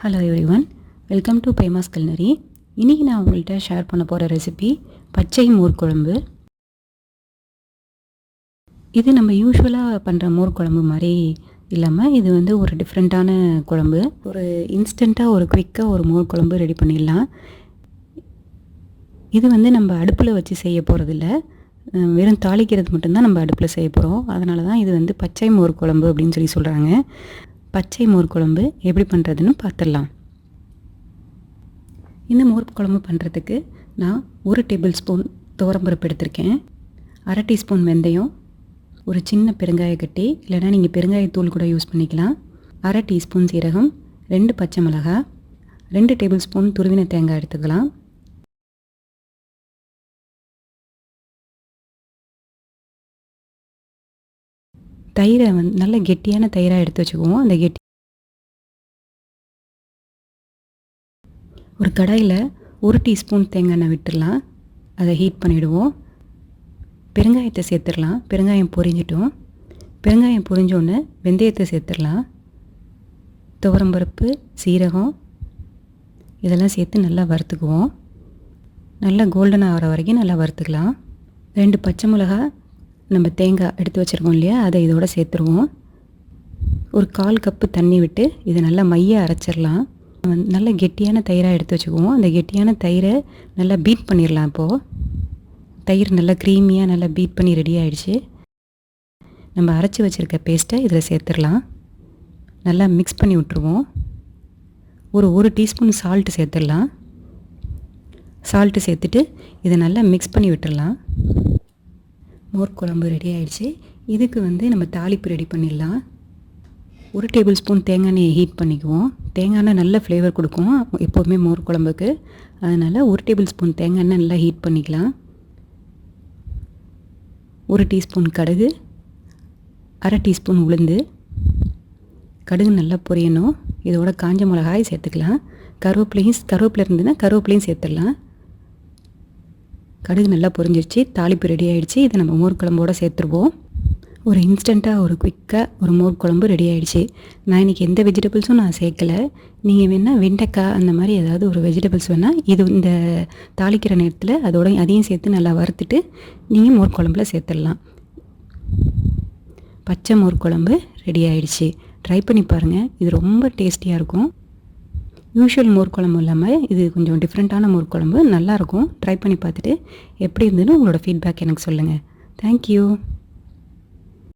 Hello everyone, welcome to famous Culinary. இன்றைக்கி நான் உங்கள்கிட்ட ஷேர் பண்ண போகிற ரெசிபி பச்சை மோர் குழம்பு. இது நம்ம யூஸ்வலாக பண்ணுற மோர் குழம்பு மாதிரி இல்லாமல் இது வந்து ஒரு டிஃப்ரெண்ட்டான குழம்பு. ஒரு இன்ஸ்டண்ட்டாக ஒரு குவிக்காக ஒரு மோர் குழம்பு ரெடி பண்ணிடலாம். இது வந்து நம்ம அடுப்பில் வச்சு செய்ய போகிறதில்ல, வெறும் தாளிக்கிறது மட்டும்தான் நம்ம அடுப்பில் செய்ய போகிறோம். அதனால தான் இது வந்து பச்சை மோர் குழம்பு அப்படின்னு சொல்லி சொல்கிறாங்க. பச்சை மோர் குழம்பு எப்படி பண்ணுறதுன்னு பார்த்துடலாம். இந்த மோர் குழம்பு பண்ணுறதுக்கு நான் 1 டேபிள் ஸ்பூன் துவரம்பருப்பு எடுத்திருக்கேன், 1/2 டீஸ்பூன் வெந்தயம், ஒரு சின்ன பெருங்காய கட்டி இல்லைனா நீங்கள் பெருங்காயத்தூள் கூட யூஸ் பண்ணிக்கலாம், 1/2 டீஸ்பூன் சீரகம், 2 பச்சை மிளகாய், 2 டேபிள் ஸ்பூன் துருவின தேங்காய் எடுத்துக்கலாம். தயிரை வந்து நல்ல கெட்டியான தயிராக எடுத்து வச்சுக்குவோம். அந்த ஒரு கடாயில் 1 டீஸ்பூன் தேங்காய் எண்ணெய் விட்டுடலாம். அதை ஹீட் பண்ணிவிடுவோம். பெருங்காயத்தை சேர்த்துடலாம். பெருங்காயம் பொரிஞ்சிட்டோம். பெருங்காயம் பொரிஞ்சோன்னு வெந்தயத்தை சேர்த்துடலாம். துவரம்பருப்பு, சீரகம் இதெல்லாம் சேர்த்து நல்லா வறுத்துக்குவோம். நல்லா கோல்டன் ஆகிற வரைக்கும் நல்லா வறுத்துக்கலாம். 2 பச்சை மிளகாய் நம்ம தேங்காய் எடுத்து வச்சுருக்கோம் இல்லையா, அதை இதோட சேர்த்துருவோம். ஒரு 1/4 கப்பு தண்ணி விட்டு இதை நல்லா மைய அரைச்சிடலாம். நல்ல கெட்டியான தயிராக எடுத்து வச்சுக்குவோம். அந்த கெட்டியான தயிரை நல்லா பீட் பண்ணிடலாம். இப்போது தயிர் நல்லா க்ரீமியாக நல்லா பீட் பண்ணி ரெடி ஆகிடுச்சு. நம்ம அரைச்சி வச்சுருக்க பேஸ்ட்டை இதில் சேர்த்துடலாம். நல்லா மிக்ஸ் பண்ணி விட்டுருவோம். ஒரு 1 டீஸ்பூன் சால்ட்டு சேர்த்துடலாம். சால்ட்டு சேர்த்துட்டு இதை நல்லா மிக்ஸ் பண்ணி விட்டுடலாம். மோர் குழம்பு ரெடி ஆகிடுச்சு. இதுக்கு வந்து நம்ம தாளிப்பு ரெடி பண்ணிடலாம். 1 டேபிள் ஸ்பூன் தேங்காய் எண்ணெயை ஹீட் பண்ணிக்குவோம். தேங்காய் எண்ணெய் நல்ல ஃப்ளேவர் கொடுக்கும் எப்போவுமே மோர் குழம்புக்கு. அதனால் 1 டேபிள் ஸ்பூன் தேங்காய் எண்ணெய் நல்லா ஹீட் பண்ணிக்கலாம். 1 டீஸ்பூன் கடுகு, 1/2 டீஸ்பூன் உளுந்து. கடுகு நல்லா பொரியணும். இதோட காஞ்ச மிளகாய் சேர்த்துக்கலாம். கருவேப்பிலை இருந்ததுன்னா கருவேப்பிலையும் சேர்த்துடலாம். கடுகு நல்லா பொரிஞ்சிருச்சு. தாளிப்பு ரெடி ஆகிடுச்சு. இதை நம்ம மோர் குழம்போடு சேர்த்துருவோம். ஒரு இன்ஸ்டண்ட்டாக ஒரு குயிக்காக ஒரு மோர் குழம்பு ரெடி ஆகிடுச்சு. நான் இன்றைக்கி எந்த வெஜிடபிள்ஸும் நான் சேர்க்கலை. நீங்கள் வேணால் வெண்டைக்காய் அந்த மாதிரி ஏதாவது ஒரு வெஜிடபிள்ஸ் வேணால் இது இந்த தாளிக்கிற நேரத்தில் அதையும் சேர்த்து நல்லா வறுத்துட்டு நீங்கள் மோர் குழம்புல சேர்த்துடலாம். பச்சை மோர் குழம்பு ரெடி ஆகிடுச்சு. ட்ரை பண்ணி பாருங்கள். இது ரொம்ப டேஸ்டியாக இருக்கும். யூஷுவல் மோர் குழம்பு இல்லாமல் இது கொஞ்சம் டிஃப்ரெண்ட்டான மோர் குழம்பு நல்லாயிருக்கும். ட்ரை பண்ணி பார்த்துட்டு எப்படி இருந்ததுன்னு உங்களோட ஃபீட்பேக் எனக்கு சொல்லுங்கள். தேங்க்யூ.